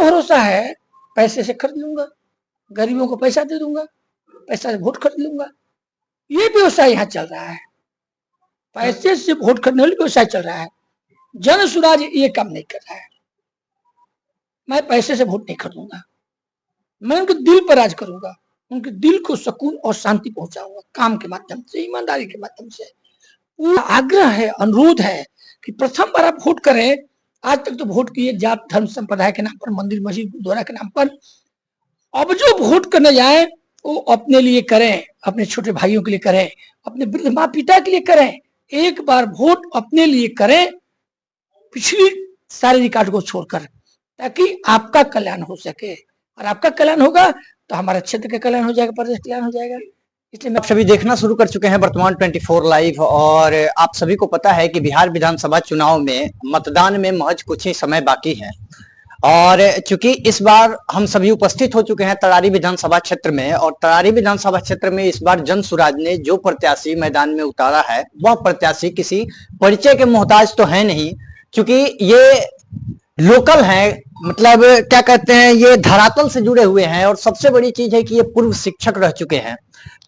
भरोसा है पैसे से खरीद लूंगा, गरीबों को पैसा दे दूंगा, पैसा से वोट खरीद लूंगा। ये व्यवसाय यहाँ चल रहा है, पैसे से वोट खरीदने वाली व्यवसाय चल रहा है। जन स्वराज ये काम नहीं कर रहा है। मैं पैसे से वोट नहीं खरीदूंगा, मैं उनके दिल पर राज करूंगा, उनके दिल को सुकून और शांति पहुंचाऊंगा काम के माध्यम से, ईमानदारी के माध्यम से। पूरा आग्रह है, अनुरोध है कि प्रथम बार आप वोट करें। आज तक तो वोट किए जात धर्म संप्रदाय के नाम पर, मंदिर मस्जिद गुरुद्वारा के नाम पर। अब जो वोट करने जाए वो अपने लिए करें, अपने छोटे भाइयों के लिए करें, अपने वृद्ध माँ पिता के लिए करें। एक बार वोट अपने लिए करें, पिछली सारे रिकॉर्ड को छोड़कर, ताकि आपका कल्याण हो सके। और आपका कल्याण होगा तो हमारे क्षेत्र का कल्याण हो जाएगा, प्रदेश का कल्याण हो जाएगा। इसलिए आप सभी देखना शुरू कर चुके हैं वर्तमान 24 लाइव, और आप सभी को पता है कि बिहार विधानसभा चुनाव में मतदान में महज कुछ ही समय बाकी है। और चूंकि इस बार हम सभी उपस्थित हो चुके हैं तरारी विधानसभा क्षेत्र में, और तरारी विधानसभा क्षेत्र में इस बार जन स्वराज ने जो प्रत्याशी मैदान में उतारा है, वह प्रत्याशी किसी परिचय के मोहताज तो है नहीं, क्योंकि ये लोकल है, मतलब क्या कहते हैं, ये धरातल से जुड़े हुए हैं। और सबसे बड़ी चीज है कि ये पूर्व शिक्षक रह चुके हैं।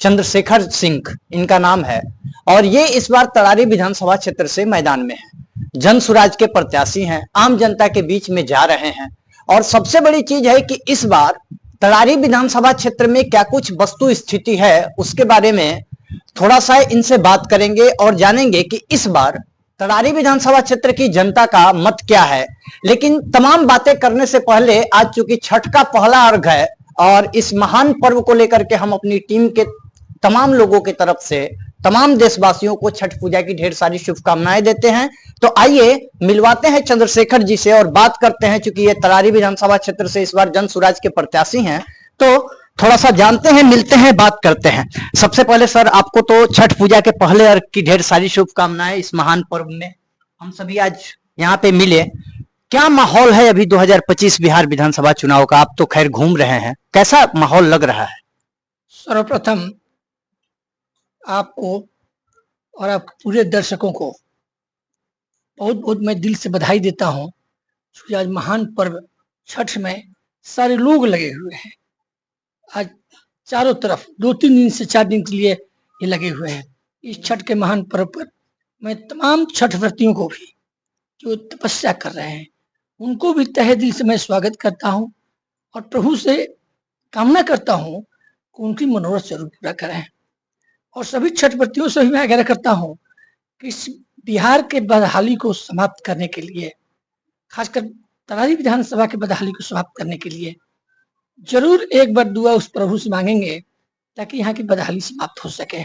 चंद्रशेखर सिंह इनका नाम है, और ये इस बार तरारी विधानसभा क्षेत्र से मैदान में है। जन स्वराज के प्रत्याशी हैं, आम जनता के बीच में जा रहे हैं। और सबसे बड़ी चीज है कि इस बार तरारी विधानसभा क्षेत्र में क्या कुछ वस्तु स्थिति है, उसके बारे में थोड़ा सा इनसे बात करेंगे और जानेंगे कि इस बार तरारी विधानसभा क्षेत्र की जनता का मत क्या है। लेकिन तमाम बातें करने से पहले, आज चूंकि छठ का पहला अर्घ है और इस महान पर्व को लेकर के हम अपनी टीम के तमाम लोगों की तरफ से तमाम देशवासियों को छठ पूजा की ढेर सारी शुभकामनाएं देते हैं। तो आइए मिलवाते हैं चंद्रशेखर जी से और बात करते हैं। चूंकि ये तरारी विधानसभा क्षेत्र से इस बार जन स्वराज के प्रत्याशी हैं, तो थोड़ा सा जानते हैं, मिलते हैं, बात करते हैं। सबसे पहले सर, आपको तो छठ पूजा के पहले अर्घ की ढेर सारी शुभकामनाएं। इस महान पर्व में हम सभी आज यहाँ पे मिले, क्या माहौल है अभी 2025 बिहार विधानसभा चुनाव का? आप तो खैर घूम रहे हैं, कैसा माहौल लग रहा है? सर्वप्रथम आपको और आप पूरे दर्शकों को बहुत बहुत मैं दिल से बधाई देता हूँ। आज महान पर्व छठ में सारे लोग लगे हुए हैं। आज चारों तरफ 2-3 दिन से 4 दिन के लिए ये लगे हुए हैं। इस छठ के महान पर्व पर मैं तमाम छठ व्रतियों को भी जो तपस्या कर रहे हैं, उनको भी तहे दिल से मैं स्वागत करता हूँ और प्रभु से कामना करता हूँ कि उनकी मनोरथ जरूर पूरा करें। और सभी छठ व्रतियों से भी मैं आग्रह करता हूँ कि इस बिहार के बदहाली को समाप्त करने के लिए, खासकर तरारी विधानसभा के बदहाली को समाप्त करने के लिए जरूर एक बार दुआ उस प्रभु से मांगेंगे, ताकि यहाँ की बदहाली समाप्त हो सके।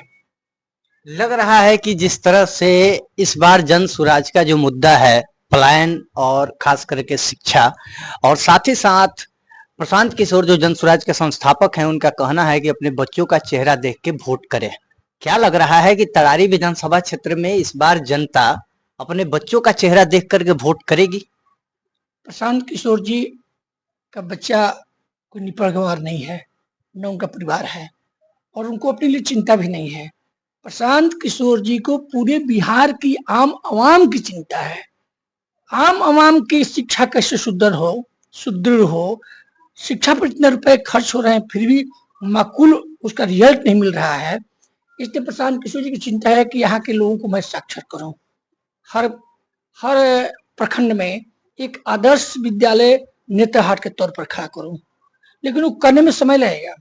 लग रहा है कि जिस तरह से इस बार जन स्वराज का जो मुद्दा है, पलायन और खास करके शिक्षा, और साथ ही साथ प्रशांत किशोर जो जन स्वराज के संस्थापक हैं, उनका कहना है कि अपने बच्चों का चेहरा देख के वोट करें। क्या लग रहा है कि तरारी विधानसभा क्षेत्र में इस बार जनता अपने बच्चों का चेहरा देख करके वोट करेगी? प्रशांत किशोर जी का बच्चा कोई निपरगवार नहीं है, न उनका परिवार है, और उनको अपने लिए चिंता भी नहीं है। प्रशांत किशोर जी को पूरे बिहार की आम आवाम की चिंता है। आम आवाम की शिक्षा कैसे सुदृढ़ हो। शिक्षा पर इतने रुपए खर्च हो रहे हैं, फिर भी माकूल उसका रिजल्ट नहीं मिल रहा है। इसलिए प्रशांत किशोर जी की चिंता है कि यहाँ के लोगों को मैं साक्षर करूं। हर प्रखंड में एक आदर्श विद्यालय नेत्रहाट के तौर पर खड़ा करूं, लेकिन वो करने में समय लगेगा।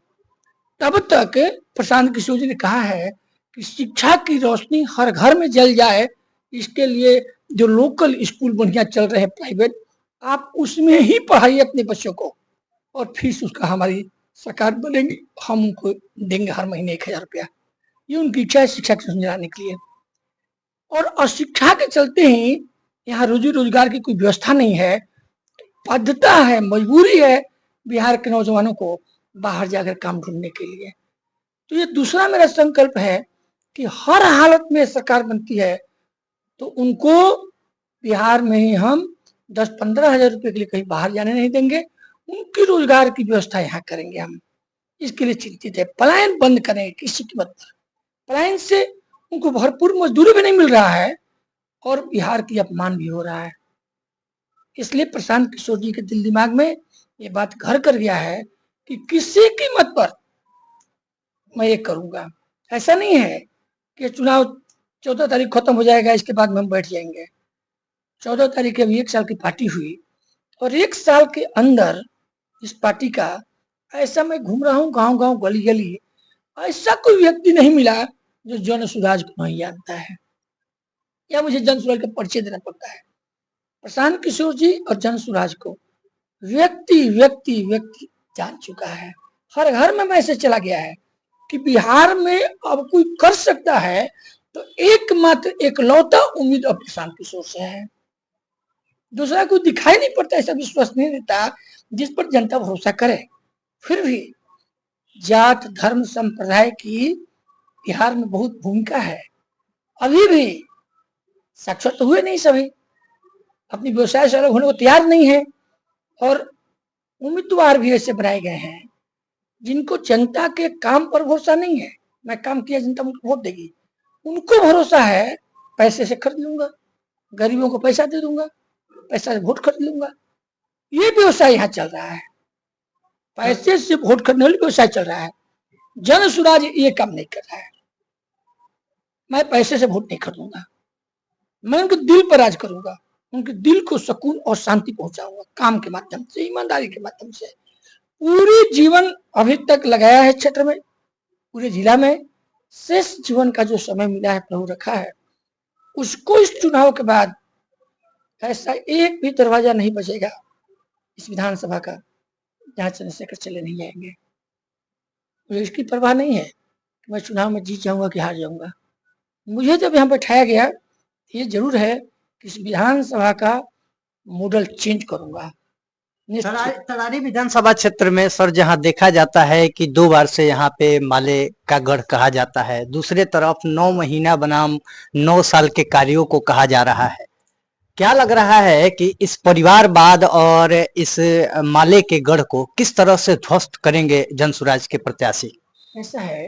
तब तक प्रशांत किशोर जी ने कहा है कि शिक्षा की रोशनी हर घर में जल जाए, इसके लिए जो लोकल स्कूल बढ़िया चल रहे हैं प्राइवेट, आप उसमें ही पढ़ाइए अपने बच्चों को, और फीस उसका हमारी सरकार बनेगी, हम उनको देंगे हर महीने 1000 रुपया। ये उनकी इच्छा है शिक्षा को समझाने के लिए। और अशिक्षा के चलते ही यहाँ रोजी रोजगार की कोई व्यवस्था नहीं है, बाध्यता है, मजबूरी है बिहार के नौजवानों को बाहर जाकर काम ढूंढने के लिए। तो ये दूसरा मेरा संकल्प है कि हर हालत में सरकार बनती है तो उनको बिहार में ही हम 10-15 हजार रुपए के लिए कहीं बाहर जाने नहीं देंगे, उनकी रोजगार की व्यवस्था यहाँ करेंगे। हम इसके लिए चिंतित है। पलायन बंद करेंगे किसी कीमत पर। पलायन से उनको भरपूर मजदूरी भी नहीं मिल रहा है और बिहार की अपमान भी हो रहा है। इसलिए प्रशांत किशोर जी के दिल दिमाग में ये बात घर कर गया है कि किसी कीमत पर मैं ये करूंगा। ऐसा नहीं है कि चुनाव 14 तारीख खत्म हो जाएगा, इसके बाद में हम बैठ जाएंगे। 14 तारीख के अभी 1 साल की पार्टी हुई, और 1 साल के अंदर इस पार्टी का, ऐसा मैं घूम रहा हूँ गांव गांव गली गली, ऐसा कोई व्यक्ति नहीं मिला जो जन सुराज को नहीं जानता है, या मुझे जन सुराज का परिचय देना पड़ता है। प्रशांत किशोर जी और जन सुराज को व्यक्ति व्यक्ति व्यक्ति जान चुका है। हर घर में मैसेज चला गया है कि बिहार में अब कोई कर सकता है तो एकमात्र एकलौता उम्मीद अब प्रशांत किशोर से है। दूसरा कोई दिखाई नहीं पड़ता, ऐसा विश्वास नहीं देता जिस पर जनता भरोसा करे। फिर भी जात धर्म संप्रदाय की बिहार में बहुत भूमिका है। अभी भी साक्षर तो हुए नहीं, सभी अपनी व्यवसाय से अलग होने को तैयार नहीं है, और उम्मीदवार भी ऐसे बनाए गए हैं जिनको जनता के काम पर भरोसा नहीं है। मैं काम किया, जनता मुझको वोट देगी, उनको भरोसा है पैसे से खरीद लूंगा, गरीबों को पैसा दे दूंगा, पैसा से वोट खरीद लूंगा। ये व्यवसाय यहाँ चल रहा है, पैसे से वोट खरीदने वाली व्यवसाय चल रहा है। जन सुराज ये काम नहीं कर रहा है। मैं पैसे से वोट नहीं खरीदूंगा, मैं उनके दिल पर राज करूंगा, उनके दिल को सुकून और शांति पहुंचाऊंगा काम के माध्यम से, ईमानदारी के माध्यम से। पूरी जीवन अभी तक लगाया है क्षेत्र में, पूरे जिला में। शेष जीवन का जो समय मिला है, प्रभु रखा है, उसको इस चुनाव के बाद ऐसा एक भी दरवाजा नहीं बचेगा इस विधानसभा का जहां चंद्रशेखर चले नहीं जाएंगे। मुझे इसकी परवाह नहीं है कि मैं चुनाव में जीत जाऊंगा कि हार जाऊंगा। मुझे जब यहाँ बैठाया गया, ये जरूर है कि इस विधानसभा का मॉडल चेंज करूंगा। तरारी विधानसभा क्षेत्र में सर जहां देखा जाता है कि 2 बार से यहाँ पे माले का गढ़ कहा जाता है, दूसरे तरफ 9 महीना बनाम 9 साल के कार्यों को कहा जा रहा है। क्या लग रहा है कि इस परिवारवाद और इस माले के गढ़ को किस तरह से ध्वस्त करेंगे जन सुराज के प्रत्याशी? ऐसा है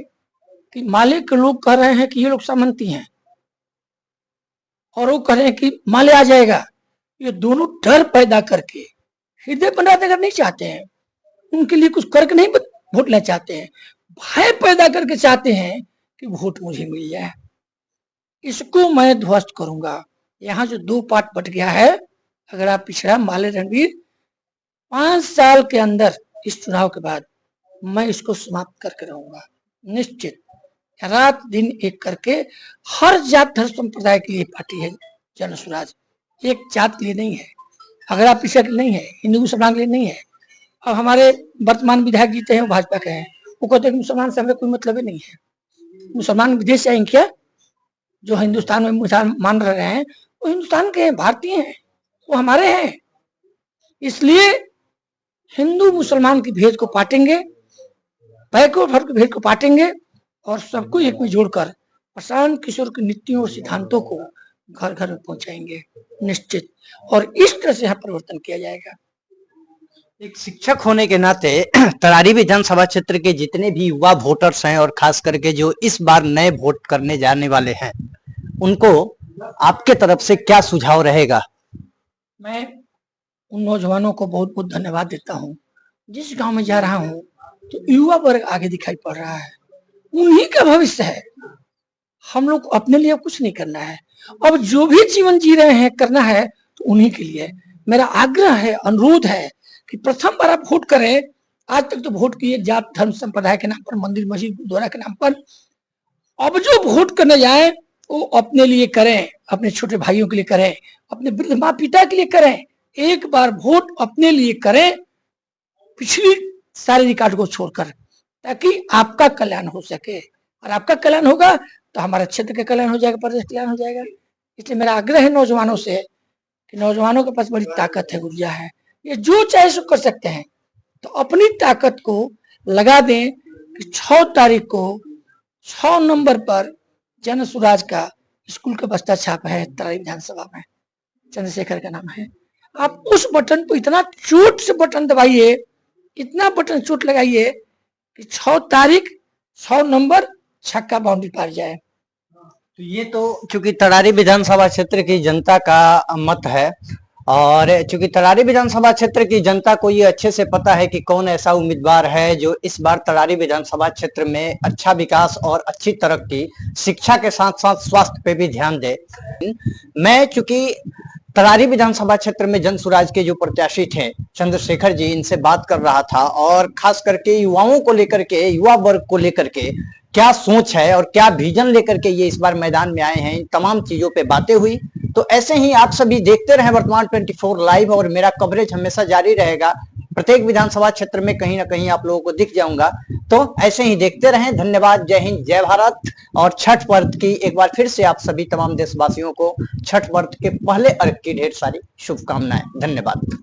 कि माले के लोग कह रहे हैं कि ये लोग सामंती हैं, और वो कह रहे हैं कि माले आ जाएगा। ये दोनों डर पैदा करके हृदय बना देकर नहीं चाहते हैं, उनके लिए कुछ करके नहीं वोट लेना चाहते हैं, भय पैदा करके चाहते हैं कि वोट मुझे मिल जाए। इसको मैं ध्वस्त करूंगा। यहाँ जो 2 पार्ट बट गया है, अगर आप पिछड़ा माले रणवीर 5 साल के अंदर इस चुनाव के बाद मैं इसको समाप्त करके रहूंगा निश्चित। रात दिन एक करके हर जात धर्म संप्रदाय के लिए पार्टी है जन सुराज, एक जात के लिए नहीं है। अगर आप पिछड़ा के नहीं है, हिंदू मुसलमान के लिए नहीं है। अब हमारे वर्तमान विधायक जीते हैं, वो भाजपा के हैं, वो कहते हैं कि मुसलमान से हमें कोई मतलब ही नहीं है। मुसलमान विदेश जाएंगे क्या? जो हिंदुस्तान में मुसलमान मान रहे हैं वो हिंदुस्तान के हैं, भारतीय हैं, वो हमारे हैं। इसलिए हिंदू मुसलमान की भेद को पाटेंगे, बैकवर्ड के भेद को पाटेंगे, और सबको एक में जोड़कर प्रशांत किशोर की नीतियों और सिद्धांतों को घर घर में पहुंचाएंगे निश्चित, और इस तरह से यहाँ परिवर्तन किया जाएगा। एक शिक्षक होने के नाते तरारी विधानसभा क्षेत्र के जितने भी युवा वोटर्स हैं, और खास करके जो इस बार नए वोट करने जाने वाले हैं, उनको आपके तरफ से क्या सुझाव रहेगा? मैं उन नौजवानों को बहुत बहुत धन्यवाद देता हूँ। जिस गांव में जा रहा हूँ तो युवा वर्ग आगे दिखाई पड़ रहा है, उन्हीं का भविष्य है। हम लोग को अपने लिए कुछ नहीं करना है, अब जो भी जीवन जी रहे हैं करना है तो उन्हीं के लिए। मेरा आग्रह है, अनुरोध है कि प्रथम बार आप वोट करें। आज तक तो वोट किए जात धर्म संप्रदाय के नाम पर, मंदिर मस्जिद गुरुद्वारा के नाम पर। अब जो वोट करने जाए वो अपने लिए करें, अपने छोटे भाइयों के लिए करें, अपने वृद्ध माँ पिता के लिए करें। एक बार वोट अपने लिए करें, पिछली सारे रिकॉर्ड को छोड़कर, ताकि आपका कल्याण हो सके। और आपका कल्याण होगा तो हमारे क्षेत्र का कल्याण हो जाएगा, प्रदेश कल्याण हो जाएगा। इसलिए मेरा आग्रह है नौजवानों से कि नौजवानों के पास बड़ी ताकत है, ऊर्जा है, ये जो चाहे सो कर सकते हैं। तो अपनी ताकत को लगा दें कि 6 तारीख को 6 नंबर पर जन सुराज का स्कूल का बस्ता छाप है तराई विधानसभा में, चंद्रशेखर का नाम है। आप उस बटन को इतना चोट से बटन दबाइए, इतना बटन चोट लगाइए कि 6 तारीख 6 नंबर छक्का बाउंड्री पार जाए। तो ये तो क्योंकि तरारी विधानसभा क्षेत्र की जनता का मत है, और चूंकि तरारी विधानसभा क्षेत्र की जनता को ये अच्छे से पता है कि कौन ऐसा उम्मीदवार है जो इस बार तरारी विधानसभा क्षेत्र में अच्छा विकास और अच्छी तरक्की, शिक्षा के साथ साथ स्वास्थ्य पे भी ध्यान दे। मैं चूंकि तरारी विधानसभा क्षेत्र में जन सुराज के जो प्रत्याशी थे चंद्रशेखर जी, इनसे बात कर रहा था और खास करके युवाओं को लेकर के, युवा वर्ग को लेकर के क्या सोच है और क्या विजन लेकर के ये इस बार मैदान में आए हैं, इन तमाम चीजों पे बातें हुई। तो ऐसे ही आप सभी देखते रहें वर्तमान 24 लाइव और मेरा कवरेज हमेशा जारी रहेगा। प्रत्येक विधानसभा क्षेत्र में कहीं ना कहीं आप लोगों को दिख जाऊंगा, तो ऐसे ही देखते रहें। धन्यवाद, जय हिंद, जय भारत। और छठ पर्व की एक बार फिर से आप सभी तमाम देशवासियों को छठ पर्व के पहले अर्घ की ढेर सारी शुभकामनाएं। धन्यवाद।